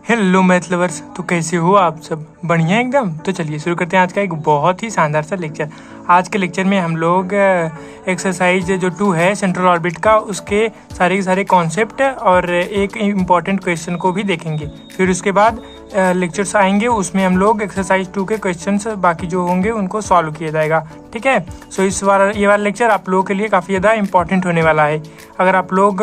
Hello math lovers, तो कैसे हो आप सब? बढ़िया एकदम। तो चलिए शुरू करते हैं आज का एक बहुत ही शानदार सा लेक्चर। आज के लेक्चर में हम लोग एक्सरसाइज जो 2 है सेंट्रल ऑर्बिट का, उसके सारे के सारे कॉन्सेप्ट और एक इम्पॉर्टेंट क्वेश्चन को भी देखेंगे। फिर उसके बाद लेक्चर्स आएंगे, उसमें हम लोग एक्सरसाइज 2 के क्वेश्चंस बाकी जो होंगे उनको सॉल्व किया जाएगा। ठीक है। सो ये वाला लेक्चर आप लोगों के लिए काफ़ी ज़्यादा इंपॉर्टेंट होने वाला है। अगर आप लोग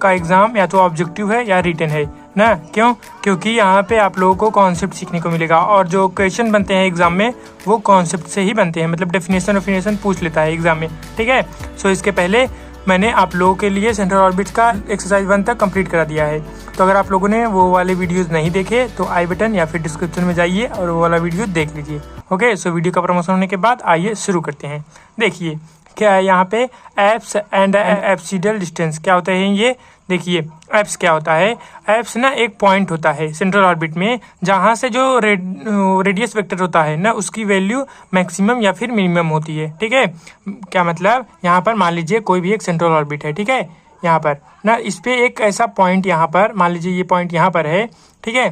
का एग्ज़ाम या तो ऑब्जेक्टिव है या रिटन है ना। क्यों? क्योंकि यहाँ पे आप लोगों को कॉन्सेप्ट सीखने को मिलेगा और जो क्वेश्चन बनते हैं एग्जाम में वो कॉन्सेप्ट से ही बनते हैं, मतलब डेफिनेशन पूछ लेता है एग्जाम में। ठीक है। सो इसके पहले मैंने आप लोगों के लिए सेंट्रल ऑर्बिट का एक्सरसाइज 1 तक कंप्लीट करा दिया है। तो अगर आप लोगों ने वो वाले वीडियोस नहीं देखे तो आई बटन या फिर डिस्क्रिप्शन में जाइए और वो वाला वीडियो देख लीजिए। ओके। सो वीडियो का प्रमोशन होने के बाद आइए शुरू करते हैं। देखिए क्या है यहाँ पे, एप्स एंड एप्सिडल डिस्टेंस क्या होता है ये। देखिए एप्स क्या होता है। एप्स ना एक पॉइंट होता है सेंट्रल ऑर्बिट में जहाँ से जो रेडियस वेक्टर होता है ना उसकी वैल्यू मैक्सिमम या फिर मिनिमम होती है। ठीक है। क्या मतलब, यहाँ पर मान लीजिए कोई भी एक सेंट्रल ऑर्बिट है। ठीक है। यहाँ पर ना इस पे एक ऐसा पॉइंट, यहाँ पर मान लीजिए ये पॉइंट यहाँ पर है। ठीक है।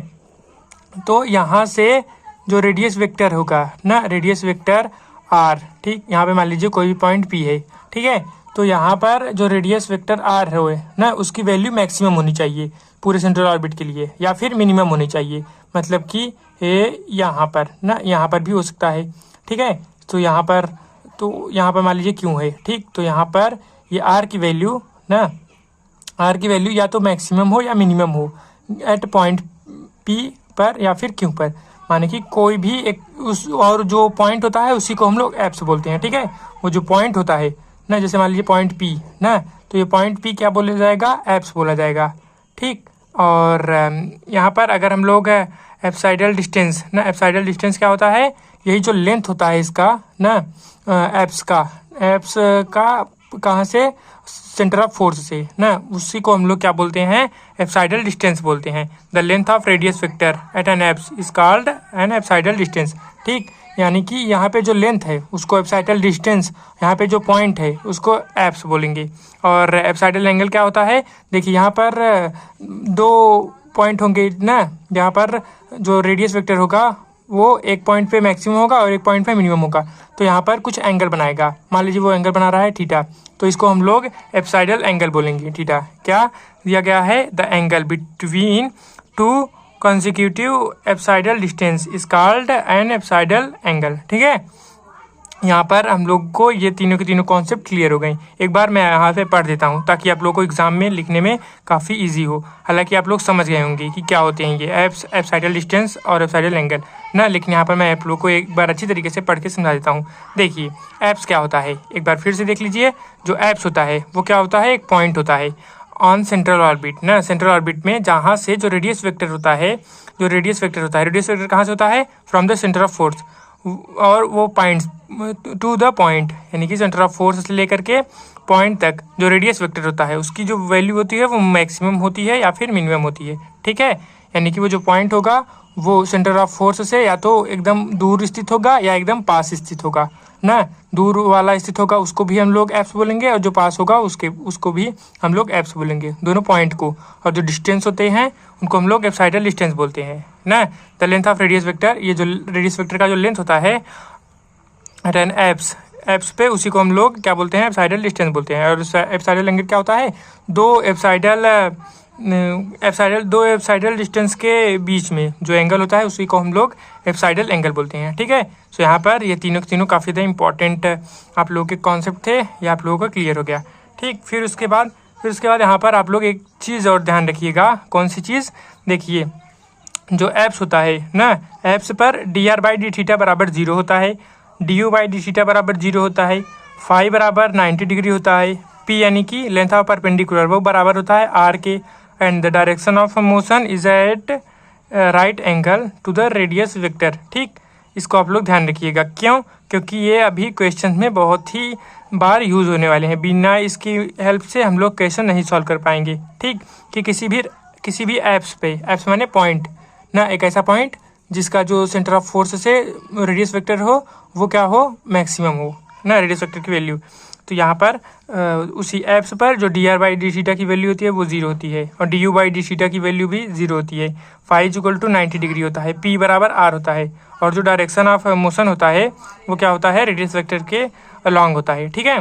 तो यहाँ से जो रेडियस वेक्टर होगा ना, रेडियस वेक्टर आर, ठीक, यहाँ पे मान लीजिए कोई भी पॉइंट पी है। ठीक है। तो यहाँ पर जो रेडियस वेक्टर आर है ना उसकी वैल्यू मैक्सिमम होनी चाहिए पूरे सेंट्रल ऑर्बिट के लिए, या फिर मिनिमम होनी चाहिए। मतलब कि ये यहाँ पर ना, यहाँ पर भी हो सकता है। ठीक है। तो यहाँ पर मान लीजिए क्यों है। ठीक। तो यहाँ पर ये आर की वैल्यू ना, आर की वैल्यू या तो मैक्सिमम हो या मिनिमम हो एट पॉइंट पी पर या फिर क्यू पर। माने कि कोई भी एक उस और जो पॉइंट होता है उसी को हम लोग एप्स बोलते हैं। ठीक है। वो जो पॉइंट होता है ना, जैसे मान लीजिए पॉइंट पी ना, तो ये पॉइंट पी क्या बोला जाएगा, एप्स बोला जाएगा। ठीक। और यहाँ पर अगर हम लोग एप्साइडल डिस्टेंस ना, एप्साइडल डिस्टेंस क्या होता है, यही जो लेंथ होता है इसका ना, एप्स का कहाँ से, सेंटर ऑफ फोर्स से ना, उसी को हम लोग क्या बोलते हैं, एप्साइडल डिस्टेंस बोलते हैं। The length of radius vector at an apse is called an apsidal distance. ठीक। यानी कि यहाँ पे जो लेंथ है उसको एप्साइडल डिस्टेंस, यहाँ पे जो पॉइंट है उसको एप्स बोलेंगे। और एप्साइडल एंगल क्या होता है, देखिए यहाँ पर 2 पॉइंट होंगे ना, यहाँ पर जो रेडियस वेक्टर होगा वो एक पॉइंट पे मैक्सिमम होगा और एक पॉइंट पे मिनिमम होगा। तो यहाँ पर कुछ एंगल बनाएगा, मान लीजिए वो एंगल बना रहा है थीटा, तो इसको हम लोग एप्साइडल एंगल बोलेंगे। थीटा क्या दिया गया है, the angle between 2 consecutive apsidal distance is called an apsidal angle. ठीक है। यहाँ पर हम लोग को ये तीनों के तीनों कॉन्सेप्ट क्लियर हो गए। एक बार मैं यहाँ पे पढ़ देता हूँ ताकि आप लोग को एग्जाम में लिखने में काफ़ी इजी हो। हालांकि आप लोग समझ गए होंगे कि क्या होते हैं ये एप्स, एप्साइडल डिस्टेंस और एप्साइडल एंगल ना, लेकिन यहाँ पर मैं आप लोग को एक बार अच्छी तरीके से पढ़ के समझा देता हूँ। देखिए एप्स क्या होता है, एक बार फिर से देख लीजिए। जो एप्स होता है वो क्या होता है, एक पॉइंट होता है ऑन सेंट्रल ऑर्बिट ना, सेंट्रल ऑर्बिट में जहाँ से जो रेडियस वेक्टर होता है, रेडियस वेक्टर कहाँ से होता है, from the centre of force, और वो पॉइंट्स टू द पॉइंट, यानी कि सेंटर ऑफ फोर्स से लेकर के पॉइंट तक जो रेडियस वेक्टर होता है उसकी जो वैल्यू होती है वो मैक्सिमम होती है या फिर मिनिमम होती है। ठीक है। यानी कि वो जो पॉइंट होगा वो सेंटर ऑफ फोर्स से या तो एकदम दूर स्थित होगा या एकदम पास स्थित होगा ना। दूर वाला स्थित होगा उसको भी हम लोग एप्स बोलेंगे और जो पास होगा उसको भी हम लोग एप्स बोलेंगे, दोनों पॉइंट को। और जो डिस्टेंस होते हैं उनको हम लोग एप्साइडल डिस्टेंस बोलते हैं ना। The length of radius vector, ये जो रेडियस वेक्टर का जो लेंथ होता है एट एन एप्स पे, उसी को हम लोग क्या बोलते हैं, एप्साइडल डिस्टेंस बोलते हैं। और एप्साइडल एंगल क्या होता है, दो एप्साइडल डिस्टेंस के बीच में जो एंगल होता है उसी को हम लोग एप्साइडल एंगल बोलते हैं। ठीक है। सो यहाँ पर ये तीनों काफ़ी ज़्यादा इंपॉर्टेंट आप लोगों के कॉन्सेप्ट थे, ये आप लोगों का क्लियर हो गया। ठीक। फिर उसके बाद यहाँ पर आप लोग एक चीज़ और ध्यान रखिएगा। कौन सी चीज़, देखिए जो एप्स होता है ना, एप्स पर dr/d θ बराबर 0 होता है, du/d θ बराबर 0 होता है, फाई बराबर 90 डिग्री होता है, p यानी कि लेंथ ऑफ परपेंडिकुलर वो बराबर होता है r के, and the direction of motion is at right angle to the radius vector. ठीक। इसको आप लोग ध्यान रखिएगा। क्यों? क्योंकि ये अभी क्वेश्चन में बहुत ही बार यूज़ होने वाले हैं, बिना इसकी हेल्प से हम लोग क्वेश्चन नहीं सॉल्व कर पाएंगे। ठीक। कि किसी भी एप्स पे, एप्स माने पॉइंट ना, एक ऐसा पॉइंट जिसका जो सेंटर ऑफ फोर्स से रेडियस वेक्टर हो वो क्या हो, मैक्सिमम हो ना, रेडियस वेक्टर की वैल्यू। तो यहाँ पर उसी एप्स पर जो d r by d theta की वैल्यू होती है वो 0 होती है और d u by d theta की वैल्यू भी 0 होती है। Phi is equal to 90 degree होता है, पी बराबर आर होता है और जो डायरेक्शन ऑफ मोशन होता है वो क्या होता है, रेडियस वेक्टर के अलॉन्ग होता है। ठीक है,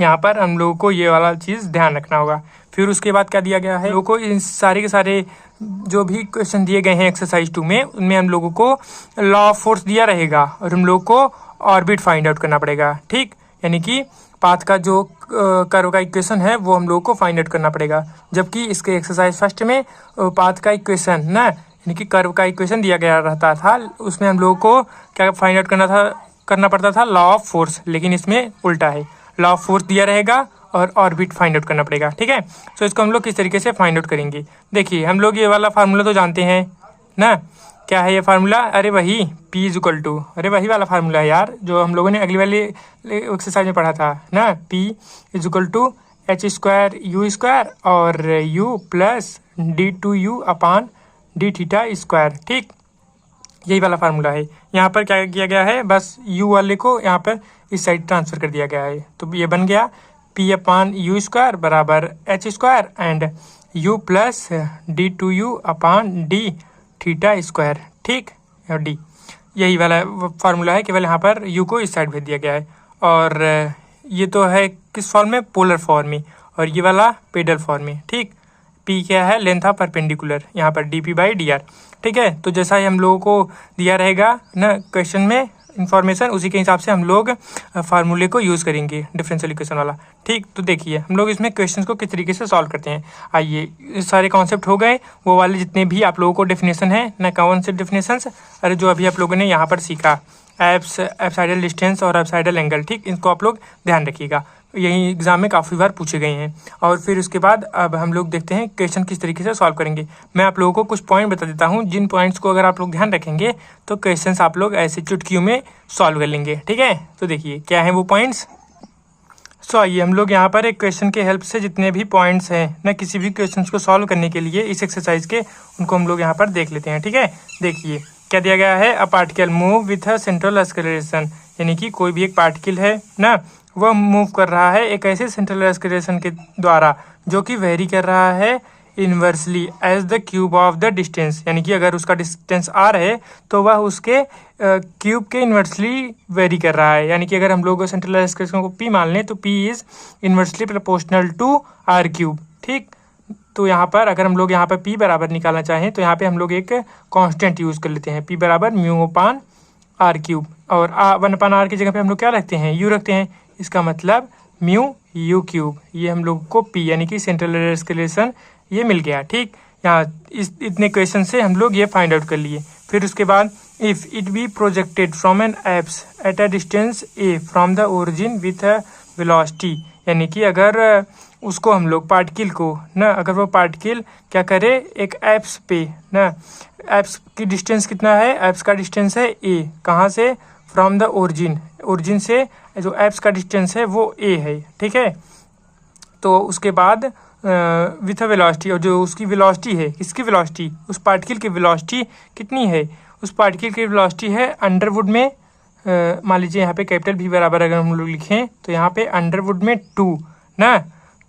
यहाँ पर हम लोगों को ये वाला चीज़ ध्यान रखना होगा। फिर उसके बाद क्या दिया गया है, लोगों को इन सारे के सारे जो भी क्वेश्चन दिए गए हैं एक्सरसाइज 2 में, उनमें हम लोगों को लॉ ऑफ फोर्स दिया रहेगा और हम लोग को ऑर्बिट फाइंड आउट करना पड़ेगा। ठीक, यानी कि पाथ का जो कर्व का इक्वेशन है वो हम लोगों को फाइंड आउट करना पड़ेगा। जबकि इसके एक्सरसाइज फर्स्ट में पाथ का इक्वेशन ना, यानी कि कर्व का इक्वेशन दिया गया रहता था, उसमें हम लोगों को क्या फाइंड आउट करना पड़ता था, लॉ ऑफ फोर्स। लेकिन इसमें उल्टा है, लॉ ऑफ फोर्स दिया रहेगा और ऑर्बिट फाइंड आउट करना पड़ेगा। ठीक है, तो इसको हम लोग किस तरीके से फाइंड आउट करेंगे, देखिए हम लोग ये वाला फार्मूला तो जानते हैं ना, क्या है ये फार्मूला, अरे वही P इज इक्वल टू, अरे वही वाला फार्मूला है यार जो हम लोगों ने अगली वाली एक्सरसाइज में पढ़ा था ना, P is equal to h square u square और U plus d2u upon d theta square. ठीक, यही वाला फार्मूला है। यहाँ पर क्या किया गया है, बस u वाले को यहाँ पर इस साइड ट्रांसफर कर दिया गया है, तो ये बन गया P अपान यू स्क्वायर बराबर H square and U plus d2u upon d theta square. ठीक, और डी यही वाला फार्मूला है, केवल यहाँ पर u को इस साइड भेज दिया गया है। और ये तो है किस फॉर्म में, पोलर फॉर्म में, और ये वाला पेडल फॉर्म में। ठीक, p क्या है, लेंथ ऑफ परपेंडिकुलर, यहाँ पर dp बाई डी आर। ठीक है, तो जैसा ही हम लोगों को दिया रहेगा ना क्वेश्चन में इन्फॉर्मेशन, उसी के हिसाब से हम लोग फार्मूले को यूज़ करेंगे, डिफरेंशियल इक्वेशन वाला। ठीक, तो देखिए हम लोग इसमें क्वेश्चंस को किस तरीके से सॉल्व करते हैं। आइए, सारे कॉन्सेप्ट हो गए, वो वाले जितने भी आप लोगों को डेफिनेशन है ना, कौन से डेफिनेशंस, अरे जो अभी आप लोगों ने यहाँ पर सीखा, एप्साइडल डिस्टेंस और एप्साइडल एंगल। ठीक, इनको आप लोग ध्यान रखिएगा, यही एग्जाम में काफ़ी बार पूछे गए हैं। और फिर उसके बाद अब हम लोग देखते हैं क्वेश्चन किस तरीके से सॉल्व करेंगे। मैं आप लोगों को कुछ पॉइंट बता देता हूं, जिन पॉइंट्स को अगर आप लोग ध्यान रखेंगे तो क्वेश्चंस आप लोग ऐसे चुटकियों में सॉल्व कर लेंगे। ठीक है, तो देखिए क्या है वो पॉइंट्स। सो आइए हम लोग यहाँ पर एक क्वेश्चन के हेल्प से जितने भी पॉइंट्स हैं ना, किसी भी क्वेश्चन को सॉल्व करने के लिए इस एक्सरसाइज के, उनको हम लोग यहाँ पर देख लेते हैं। ठीक है, देखिए क्या दिया गया है, a particle move with a central acceleration, यानी कि कोई भी एक पार्टिकल है ना, वह मूव कर रहा है एक ऐसे सेंट्रल एक्सेलरेशन के द्वारा जो कि वेरी कर रहा है inversely as the cube of the distance, यानी कि अगर उसका डिस्टेंस r है तो वह उसके क्यूब के इन्वर्सली वेरी कर रहा है। यानी कि अगर हम लोग सेंट्रल एक्सेलरेशन को p मान लें तो p is inversely proportional to r cube. ठीक, तो यहाँ पर अगर हम लोग यहाँ पर p बराबर निकालना चाहें तो यहाँ पे हम लोग एक कांस्टेंट यूज़ कर लेते हैं, p बराबर म्यू अपान r क्यूब, और 1/r की जगह पे हम लोग क्या रखते हैं, u रखते हैं। इसका मतलब म्यू यू क्यूब, ये हम लोग को p यानी कि सेंट्रल एक्सेलरेशन ये मिल गया। ठीक, यहाँ इतने क्वेश्चन से हम लोग ये फाइंड आउट कर लिए। फिर उसके बाद if it be projected from an apse at a distance a from the origin with a velocity, यानी कि अगर उसको हम लोग पार्टिकल को ना, अगर वो पार्टिकल क्या करे एक एप्स पे ना, एप्स की डिस्टेंस कितना है, एप्स का डिस्टेंस है a, कहाँ से, फ्रॉम द ओरिजिन, ओरिजिन से जो एप्स का डिस्टेंस है वो a है। ठीक है, तो उसके बाद विथ अ वेलोसिटी, और जो उसकी वेलोसिटी है, किसकी वेलोसिटी, उस पार्टिकल की वेलोसिटी कितनी है, उस पार्टिकल की वेलोसिटी है अंडरवुड में, मान लीजिए यहाँ पे कैपिटल V बराबर अगर हम लोग लिखें तो यहाँ पे अंडरवुड में 2 ना,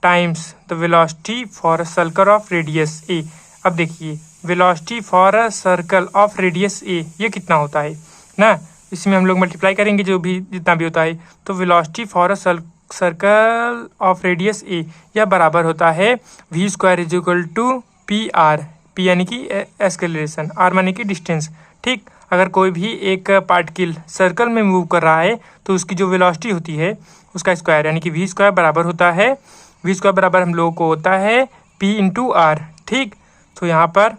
times the velocity for a circle of radius a। अब देखिए velocity for a circle of radius a ये कितना होता है ना, इसमें हम लोग मल्टीप्लाई करेंगे जो भी जितना भी होता है, तो velocity for a circle of radius a यह बराबर होता है v square is equal to P R, p यानी कि एक्सेलरेशन, r माने कि डिस्टेंस। ठीक, अगर कोई भी एक पार्टिकल सर्कल में मूव कर रहा है तो उसकी जो वेलोसिटी होती है उसका स्क्वायर, यानी कि v स्क्वायर बराबर होता है, v स्क्वायर बराबर हम लोगों को होता है p इंटू आर। ठीक, तो यहाँ पर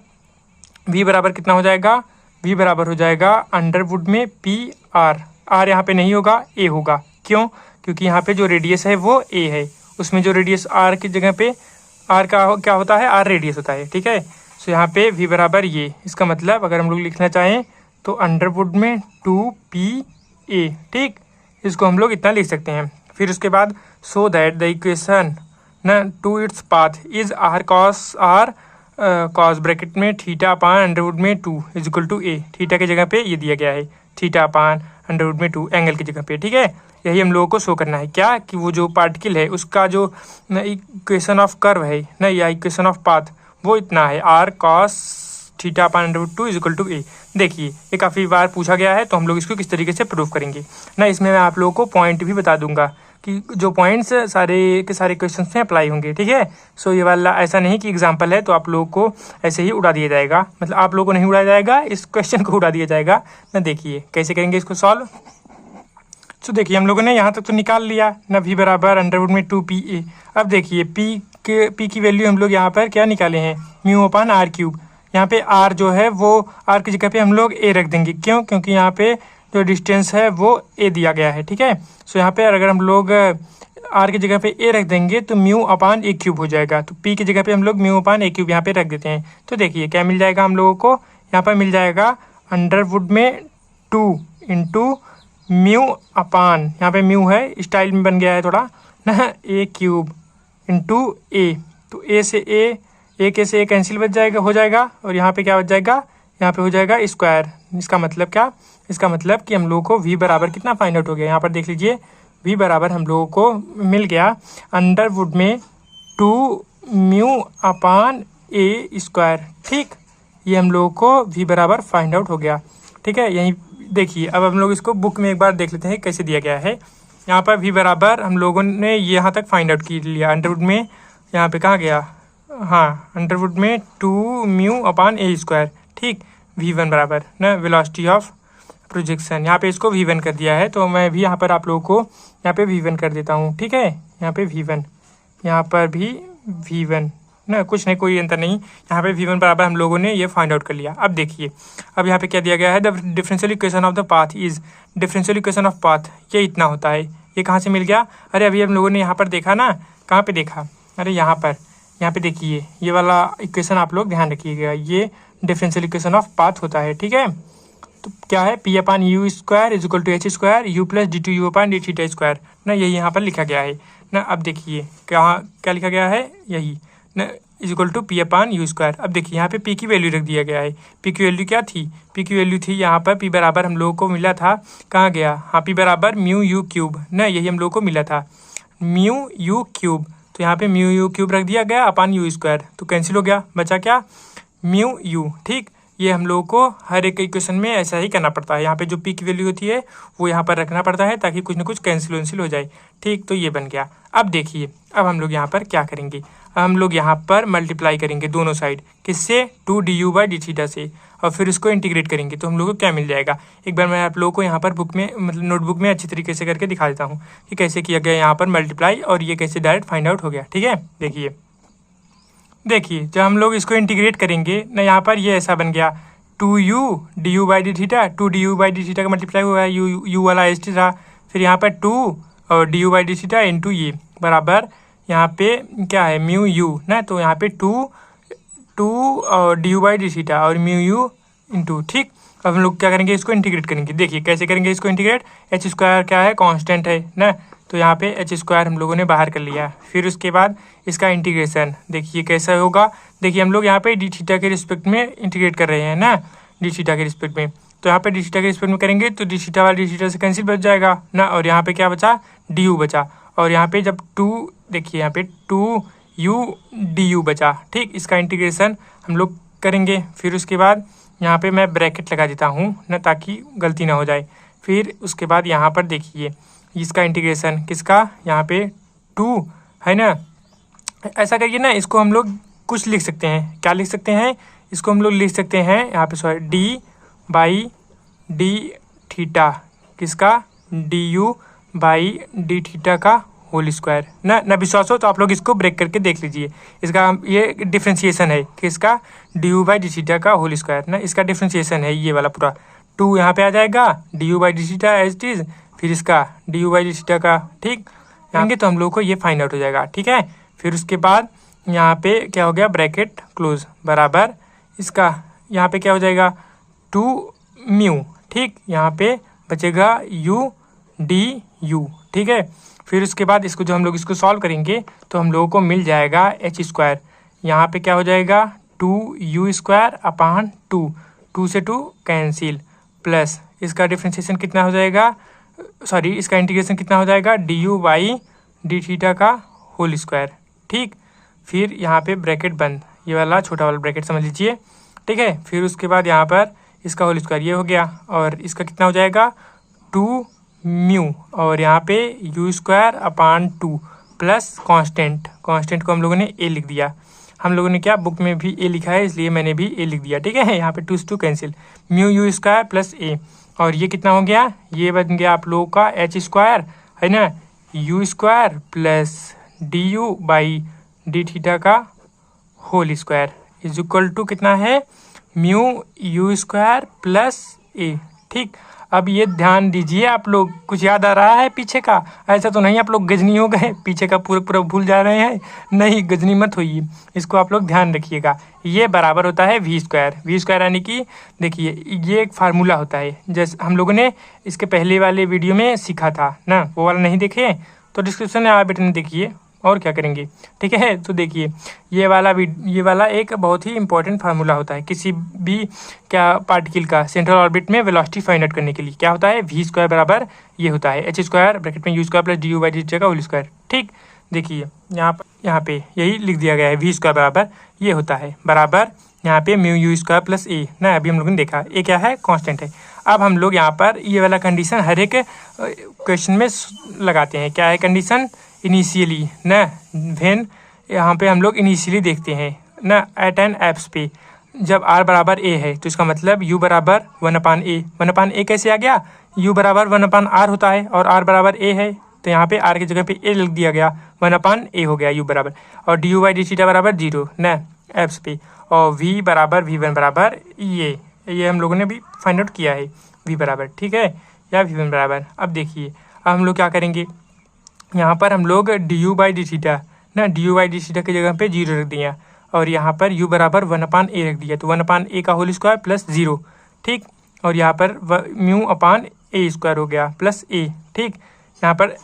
v बराबर कितना हो जाएगा, v बराबर हो जाएगा अंडरवुड में पी आर, r यहाँ पे नहीं होगा a होगा, क्यों, क्योंकि यहाँ पे जो रेडियस है वो a है, उसमें जो रेडियस r की जगह पे r का क्या होता है, r रेडियस होता है। ठीक है, तो यहाँ पे v बराबर ये, इसका मतलब अगर हम लोग लिखना चाहें तो अंडरवुड में 2pa। ठीक, इसको हम लोग इतना लिख सकते हैं। फिर उसके बाद सो दैट द इक्वेशन ना to its path is r cos bracket में थीटा अपान अंडरवुड में 2 इज इक्वल टू a, थीटा की जगह पे ये दिया गया है, थीटा अपान अंडरवुड में 2 एंगल की जगह पे। ठीक है, यही हम लोगों को शो करना है क्या, कि वो जो पार्टिकल है उसका जो इक्वेशन ऑफ कर्व है ना, या इक्वेशन ऑफ पाथ वो इतना है, r cos theta upon √2 is equal to a. देखिए ये काफ़ी बार पूछा गया है, तो हम लोग इसको किस तरीके से प्रूव करेंगे ना, इसमें मैं आप लोगों को पॉइंट भी बता दूंगा कि जो पॉइंट्स सारे के सारे क्वेश्चन में अप्लाई होंगे, ठीक है। सो ये वाला ऐसा नहीं कि एग्जाम्पल है तो आप लोगों को ऐसे ही उड़ा दिया जाएगा, मतलब आप लोगों को नहीं उड़ाया जाएगा, इस क्वेश्चन को उड़ा दिया जाएगा ना। देखिए कैसे करेंगे इसको सॉल्व। तो देखिए हम लोगों ने यहाँ तक तो निकाल लिया ना, v बराबर √2pa। अब देखिए p की वैल्यू हम लोग यहाँ पर क्या निकाले हैं, म्यू अपान आर क्यूब। यहाँ पे r जो है वो r की जगह पे हम लोग a रख देंगे, क्यों, क्योंकि यहाँ पे जो डिस्टेंस है वो a दिया गया है, ठीक है। सो यहाँ पे अगर हम लोग r की जगह पे a रख देंगे तो म्यू अपान a क्यूब हो जाएगा, तो p की जगह पे हम लोग म्यू अपान a क्यूब यहाँ पे रख देते हैं। तो देखिए क्या मिल जाएगा हम लोगों को, यहाँ पर मिल जाएगा √2 इंटू म्यू अपान, यहाँ पे म्यू है, स्टाइल में बन गया है थोड़ा ना, a क्यूब इंटू a। तो a से a कैंसिल बच जाएगा, हो जाएगा, और यहाँ पे क्या बच जाएगा, यहाँ पे हो जाएगा स्क्वायर। इसका मतलब क्या, इसका मतलब कि हम लोगों को v बराबर कितना फाइंड आउट हो गया, यहाँ पर देख लीजिए v बराबर हम लोगों को मिल गया √2 म्यू अपान a²। ठीक, ये हम लोगों को v बराबर फाइंड आउट हो गया, ठीक है। यहीं देखिए अब हम लोग इसको बुक में एक बार देख लेते हैं कैसे दिया गया है। यहाँ पर v बराबर हम लोगों ने यहाँ तक फाइंड आउट कर लिया, अंडरवुड में यहाँ पे कहाँ गया, हाँ अंडरवुड में 2 म्यू अपान a²। ठीक, v1 बराबर ना वेलोसिटी ऑफ प्रोजेक्शन, यहाँ पे इसको v1 कर दिया है, तो मैं भी यहाँ पर आप लोगों को यहाँ पे v1 कर देता हूँ, ठीक है। यहाँ पे v1, यहाँ पर भी v1 ना, कुछ नहीं, कोई अंतर नहीं। यहाँ पे v1 बराबर हम लोगों ने ये फाइंड आउट कर लिया। अब देखिए अब यहाँ पे क्या दिया गया है, the differential equation of the path is, differential equation of path ये इतना होता है। ये कहाँ से मिल गया, अरे अभी हम लोगों ने यहाँ पर देखा ना, कहाँ पे देखा, अरे यहाँ पे देखिए ये वाला इक्वेशन आप लोग ध्यान रखिएगा, ये डिफरेंशियल इक्वेशन ऑफ पाथ होता है, ठीक है। तो क्या है, p upon u² is equal to h² u plus d2u upon d², ना यही यहाँ पर लिखा गया है ना। अब देखिए क्या लिखा गया है, यही ना is equal to p upon u²। अब देखिए यहाँ पे p की वैल्यू रख दिया गया है, p की वैल्यू क्या थी, p की वैल्यू थी यहाँ पर p बराबर हम लोगों को मिला था, कहाँ गया, हाँ p बराबर म्यू u क्यूब ना, यही हम लोगों को मिला था म्यू u क्यूब। तो यहाँ पे म्यू u क्यूब रख दिया गया अपान u², तो कैंसिल हो गया, बचा क्या, म्यू u। ठीक, ये हम लोगों को हर एक इक्वेशन में ऐसा ही करना पड़ता है, यहाँ पे जो p की वैल्यू होती है वो यहाँ पर रखना पड़ता है ताकि कुछ ना कुछ कैंसिल हो जाए। ठीक, तो ये बन गया। अब देखिए अब हम लोग यहाँ पर क्या करेंगे, हम लोग यहाँ पर मल्टीप्लाई करेंगे दोनों साइड, किससे, 2du/dθ से, और फिर इसको इंटीग्रेट करेंगे तो हम लोग को क्या मिल जाएगा। एक बार मैं आप लोगों को यहाँ पर बुक में मतलब नोटबुक में अच्छी तरीके से करके दिखा देता हूँ कि कैसे किया गया यहाँ पर मल्टीप्लाई, और ये कैसे डायरेक्ट फाइंड आउट हो गया। ठीक है, देखिए जब हम लोग इसको इंटीग्रेट करेंगे ना, यहाँ पर ये ऐसा बन गया 2u du/dθ, 2du/dθ का मल्टीप्लाई हुआ है, u वाला एच था, फिर यहाँ पर 2 और du/dθ इंटू ये बराबर यहाँ पे क्या है, म्यू u ना, तो यहाँ पे 2 और du/dθ और म्यू u इंटू। ठीक, अब हम लोग क्या करेंगे, इसको इंटीग्रेट करेंगे। देखिए कैसे करेंगे इसको इंटीग्रेट, h² क्या है, कांस्टेंट है ना, तो यहाँ पे h² हम लोगों ने बाहर कर लिया। फिर उसके बाद इसका इंटीग्रेशन देखिए कैसा होगा, देखिए हम लोग यहाँ पे dθ के रिस्पेक्ट में इंटीग्रेट कर रहे हैं ना, dθ के रिस्पेक्ट में, तो यहाँ पे dθ के रिस्पेक्ट में करेंगे तो dθ वाला dθ से कैंसिल बच जाएगा ना, और यहाँ पे क्या बचा, du बचा, और यहाँ पे जब 2 देखिए यहाँ पे 2u du बचा। ठीक, इसका इंटीग्रेशन हम लोग करेंगे। फिर उसके बाद यहाँ पे मैं ब्रैकेट लगा देता हूँ ना ताकि गलती ना हो जाए। फिर उसके बाद यहाँ पर देखिए इसका इंटीग्रेशन किसका, यहाँ पे 2 है ना, ऐसा करिए ना, इसको हम लोग कुछ लिख सकते हैं, क्या लिख सकते हैं, इसको हम लोग लिख सकते हैं यहाँ पे सॉरी d/dθ किसका, du/dθ का होल स्क्वायर ना विश्वास हो तो आप लोग इसको ब्रेक करके देख लीजिए, इसका ये डिफ्रेंशिएशन है किसका, du/dθ का होल स्क्वायर ना, इसका डिफ्रेंशिएशन है ये वाला पूरा। 2 यहाँ पे आ जाएगा du/dθ एज इट इज, फिर इसका du/dθ का। ठीक, आएंगे तो हम लोग को ये फाइंड आउट हो जाएगा। ठीक है, फिर उसके बाद यहाँ पे क्या हो गया, ब्रैकेट क्लोज बराबर इसका यहाँ पे क्या हो जाएगा 2 म्यू। ठीक, यहाँ पे बचेगा u du। ठीक है, फिर उसके बाद इसको जो हम लोग इसको सॉल्व करेंगे तो हम लोगों को मिल जाएगा h², यहाँ पे क्या हो जाएगा 2u² अपान 2 से 2 कैंसिल, प्लस इसका डिफ्रेंशिएशन कितना हो जाएगा सॉरी इसका इंटीग्रेशन कितना हो जाएगा, D u by d theta का होल स्क्वायर। ठीक, फिर यहाँ पे ब्रैकेट बंद, ये वाला छोटा वाला ब्रैकेट समझ लीजिए। ठीक है, फिर उसके बाद यहाँ पर इसका होल स्क्वायर ये हो गया, और इसका कितना हो जाएगा 2 म्यू, और यहाँ पे you square upon 2 plus constant को हम लोगों ने ए लिख दिया। हम लोगों ने क्या बुक में भी ए लिखा है, इसलिए मैंने भी ए लिख दिया। ठीक है, यहाँ पे 2 से 2 cancel, mu u square plus a, और ये कितना हो गया, ये बन गया आप लोगों का एच स्क्वायर है ना, u square plus d u by d theta का whole square is equal to कितना है, mu u square plus a. ठीक, अब ये ध्यान दीजिए, आप लोग कुछ याद आ रहा है पीछे का, ऐसा तो नहीं आप लोग गजनी हो गए, पीछे का पूरा पूरा भूल जा रहे हैं, नहीं गजनी मत होइए, इसको आप लोग ध्यान रखिएगा। ये बराबर होता है वी स्क्वायर यानी कि देखिए ये एक फार्मूला होता है, जैसे हम लोगों ने इसके पहले वाले वीडियो में सीखा था ना, वो वाला नहीं देखे तो डिस्क्रिप्शन में आप बटन देखिए, और क्या करेंगे। ठीक है, तो देखिए ये वाला एक बहुत ही इंपॉर्टेंट फार्मूला होता है किसी भी क्या पार्टिकल का सेंट्रल ऑर्बिट में वेलोसिटी फाइंड आउट करने के लिए। क्या होता है, वी स्क्वायर बराबर ये होता है एच स्क्वायर ब्रैकेट में you square plus d u by d theta का होल स्क्वायर। ठीक, देखिए यहाँ पे यही लिख दिया गया है, वी स्क्वायर बराबर ये होता है, बराबर यहाँ पे म्यू यू स्क्वायर प्लस ए ना, अभी हम लोगों ने देखा ए क्या है, कांस्टेंट है। अब हम लोग यहाँ पर ये वाला कंडीशन हर एक क्वेश्चन में लगाते हैं। क्या है कंडीशन, इनिशियली ना, वेन यहाँ पे हम लोग इनिशियली देखते हैं ना, एट एन एप्स पे जब r बराबर a है तो इसका मतलब u बराबर 1/a कैसे आ गया, u बराबर 1/r होता है, और r बराबर a है तो यहाँ पे r की जगह पे a लिख दिया गया, 1/a हो गया u बराबर, और d u by d theta बराबर 0 ना एप्स पे, और v बराबर v1 बराबर ये हम लोगों ने भी फाइंड आउट किया है, v बराबर, ठीक है, या v1 बराबर। अब देखिए अब हम लोग क्या करेंगे, यहाँ पर हम लोग d u by d theta ना, d u by d theta की जगह पे 0 रख दिया, और यहाँ पर u बराबर 1/a रख दिया, तो 1/a का होल स्क्वायर प्लस 0। ठीक, और यहाँ पर म्यू अपान ए स्क्वायर हो गया प्लस a। ठीक, यहाँ पर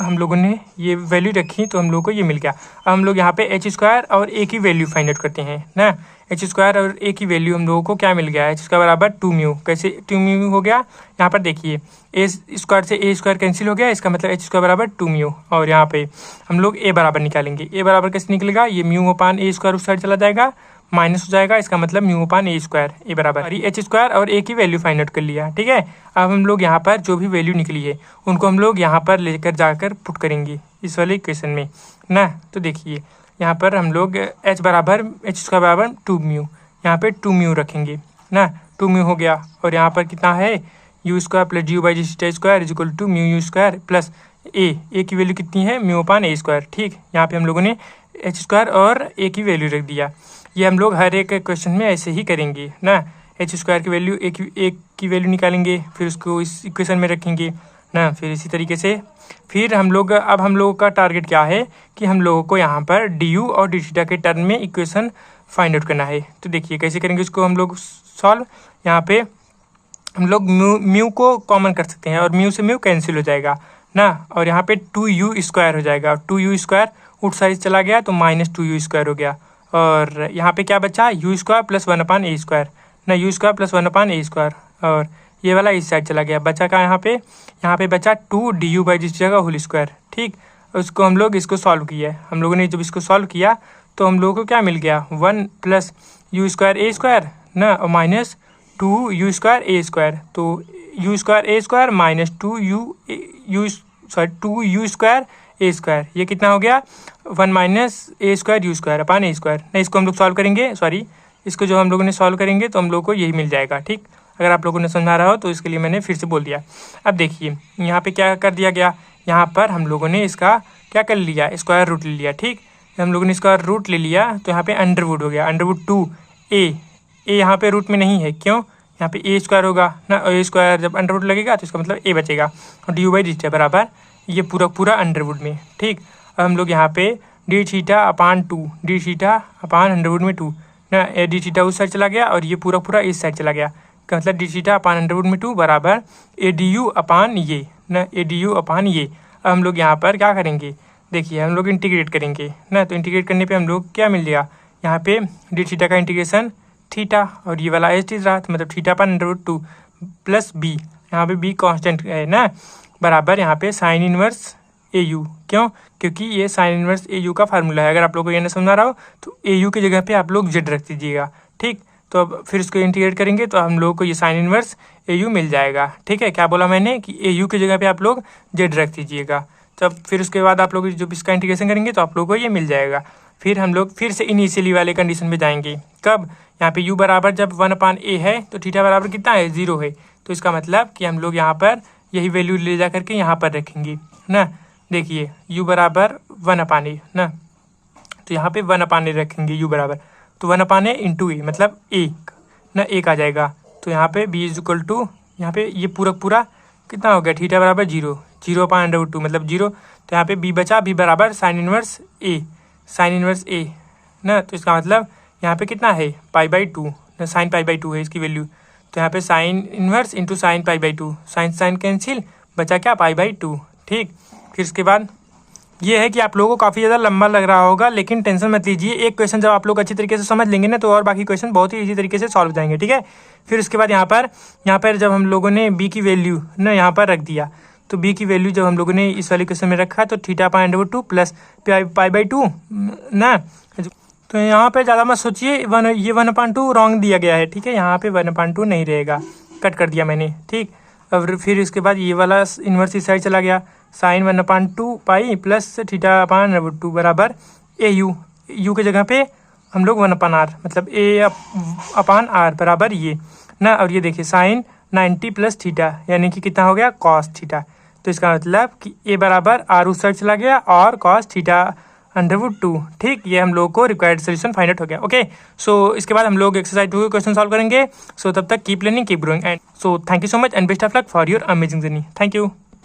हम लोगों ने ये वैल्यू रखी तो हम लोगों को ये मिल गया। अब हम लोग यहाँ पे एच स्क्वायर और ए की वैल्यू फाइंड आउट करते हैं ना, एच स्क्वायर और ए की वैल्यू हम लोगों को क्या मिल गया, एच स्क्वायर बराबर 2 म्यू, कैसे 2 म्यू हो गया, यहाँ पर देखिए ए स्क्वायर से ए स्क्वायर कैंसिल हो गया, इसका मतलब एच स्क्वायर बराबर 2 म्यू, और यहाँ पे हम लोग ए बराबर निकालेंगे, ए बराबर कैसे निकलेगा, ये म्यू अपान ए स्क्वायर उस साइड चला जाएगा, माइनस हो जाएगा, इसका मतलब म्यू अपान ए स्क्वायर, ए बराबर एच स्क्वायर और ए की वैल्यू फाइंड आउट कर लिया। ठीक है, अब हम लोग यहाँ पर जो भी वैल्यू निकली है उनको हम लोग यहाँ पर लेकर जाकर पुट करेंगे इस वाले इक्वेशन में ना। तो देखिए यहाँ पर हम लोग एच स्क्वायर बराबर 2 म्यू, यहाँ पे 2 म्यू रखेंगे ना, 2 म्यू हो गया, और यहाँ पर कितना है u square plus d u by d theta square is equal to mu u square plus a की वैल्यू कितनी है, म्यू अपान ए स्क्वायर। ठीक, यहाँ पे हम लोगों ने एच स्क्वायर और ए की वैल्यू रख दिया। ये हम लोग हर एक क्वेश्चन में ऐसे ही करेंगे ना, एच स्क्वायर की वैल्यू ए की वैल्यू निकालेंगे, फिर उसको इस इक्वेशन में रखेंगे ना, फिर इसी तरीके से फिर हम लोग अब हम लोगों का टारगेट क्या है कि हम लोगों को यहाँ पर डी यू और डी थीटा के टर्म में इक्वेशन फाइंड आउट करना है। तो देखिए कैसे करेंगे इसको हम लोग सॉल्व, यहाँ पे हम लोग म्यू को कॉमन कर सकते हैं और म्यू से म्यू कैंसिल हो जाएगा ना, और यहाँ पे 2u स्क्वायर हो जाएगा, 2u स्क्वायर उठ साइड चला गया तो माइनस 2u स्क्वायर हो गया, और यहाँ पे क्या बचा u square plus 1/a square ना, u square plus 1/a square, और ये वाला इस साइड चला गया, बचा का यहाँ पे बचा 2 D u by d theta का होल स्क्वायर। ठीक, उसको हम लोग इसको सॉल्व किया, हम लोगों ने जब इसको सॉल्व किया तो हम लोगों को क्या मिल गया, 1 plus you square A square ना, और माइनस 2u स्क्वायर ए स्क्वायर, तो u स्क्वायर ए स्क्वायर माइनस 2u स्क्वायर ए स्क्वायर, ये कितना हो गया 1 माइनस ए स्क्वायर यू स्क्वायर अपान ए स्क्वायर ना। इसको हम लोग सॉल्व करेंगे, सॉरी इसको जो हम लोगों ने सॉल्व करेंगे तो हम लोग को यही मिल जाएगा। ठीक, अगर आप लोगों ने समझा रहा हो तो इसके लिए मैंने फिर से बोल दिया। अब देखिए यहाँ पे क्या कर दिया गया, यहाँ पर हम लोगों ने इसका क्या कर लिया, स्क्वायर रूट ले लिया। ठीक, हम लोगों ने स्क्वायर रूट ले लिया तो यहाँ पे अंडरवुड हो गया, अंडरवुड 2a, ए यहाँ पे रूट में नहीं है, क्यों, यहाँ पे ए स्क्वायर होगा ना, ए स्क्वायर जब अंडरवुड लगेगा तो इसका मतलब ए बचेगा, और d u by d theta बराबर ये पूरा अंडरवुड में। ठीक, अब हम लोग यहाँ पे d theta upon 2, d theta upon under root में 2 ना, डी थीटा उस साइड चला गया और ये पूरा इस साइड चला गया, का मतलब डी थीटा अपान अंडरवुड में 2 बराबर ए डी यू अपान ये ना, ए डी यू अपान ये। अब हम लोग यहाँ पर क्या करेंगे, देखिए हम लोग इंटीग्रेट करेंगे ना, तो इंटीग्रेट करने पे हम लोग क्या मिल गया, यहाँ पे डी थीटा का इंटीग्रेशन थीटा, और ये वाला एच रहा, तो मतलब theta upon under root 2 plus B, यहाँ पे बी कांस्टेंट है ना, बराबर यहाँ पे साइन इनवर्स ए यू। क्यों? क्योंकि ये साइन इनवर्स ए यू का फार्मूला है। अगर आप लोगों को ये नहीं समझ आ रहा हो तो ए यू की जगह पे आप लोग जेड रख दीजिएगा। ठीक, तो अब फिर इसको इंटीग्रेट करेंगे तो हम लोगों को ये साइन इनवर्स ए यू मिल जाएगा। ठीक है, क्या बोला मैंने कि ए यू की जगह पे आप लोग जेड रख दीजिएगा। तब फिर उसके बाद आप लोग जब इसका इंटीग्रेशन करेंगे तो आप लोगों को ये मिल जाएगा। फिर हम लोग फिर से इनिशियली वाले कंडीशन में जाएंगे। कब? यहाँ पे u बराबर जब 1/a है तो थीटा बराबर कितना है? 0 है। तो इसका मतलब कि हम लोग यहाँ पर यही वैल्यू ले जा करके यहाँ पर रखेंगे ना। देखिए u बराबर 1/a ना, तो यहाँ पे 1/a रखेंगे u बराबर, तो 1/a इंटू ए मतलब a ना, एक आ जाएगा। तो यहाँ पे b इज इक्वल टू, यहाँ पे ये पूरा कितना हो गया? थीटा बराबर 0/√2 मतलब 0। तो यहाँ पे b बचा, b बराबर साइन इनवर्स a ना। तो इसका मतलब यहाँ पे कितना है? π/2 ना, साइन π/2 है इसकी वैल्यू। तो यहाँ पे sine inverse into sine π/2, sine cancel, बचा क्या? π/2। ठीक, फिर इसके बाद ये है कि आप लोगों को काफ़ी ज़्यादा लंबा लग रहा होगा, लेकिन टेंशन मत लीजिए। एक क्वेश्चन जब आप लोग अच्छी तरीके से समझ लेंगे ना तो और बाकी क्वेश्चन बहुत ही ईजी तरीके से सॉल्व हो जाएंगे। ठीक है, फिर उसके बाद यहाँ पर जब हम लोगों ने b की वैल्यू ना यहाँ पर रख दिया, तो b की वैल्यू जब हम लोगों ने इस वाले क्वेश्चन में रखा तो θ/√2 प्लस π/2 ना। तो यहाँ पे ज़्यादा मत सोचिए, ये 1/2 रॉन्ग दिया गया है। ठीक है, यहाँ पे 1/2 नहीं रहेगा, कट कर दिया मैंने। ठीक, अब फिर इसके बाद ये वाला इन्वर्स इस साइड चला गया, साइन 1/2 पाई प्लस θ/√2 बराबर ए यू की जगह पे हम लोग 1/r मतलब a/r बराबर ये ना। और ये देखिए साइन 90 प्लस थीटा यानी कि कितना हो गया? Cos theta. तो इसका मतलब कि a बराबर r उस साइड चला गया और कॉस θ/√2। ठीक, ये हम लोग को रिक्वायर्ड सोल्यूशन फाइंड आउट हो गया। ओके, सो इसके बाद हम लोग एक्सरसाइज 2 के क्वेश्चन सॉल्व करेंगे। सो तब तक keep learning, keep growing, and so thank you so much and best of luck for your amazing journey. Thank you.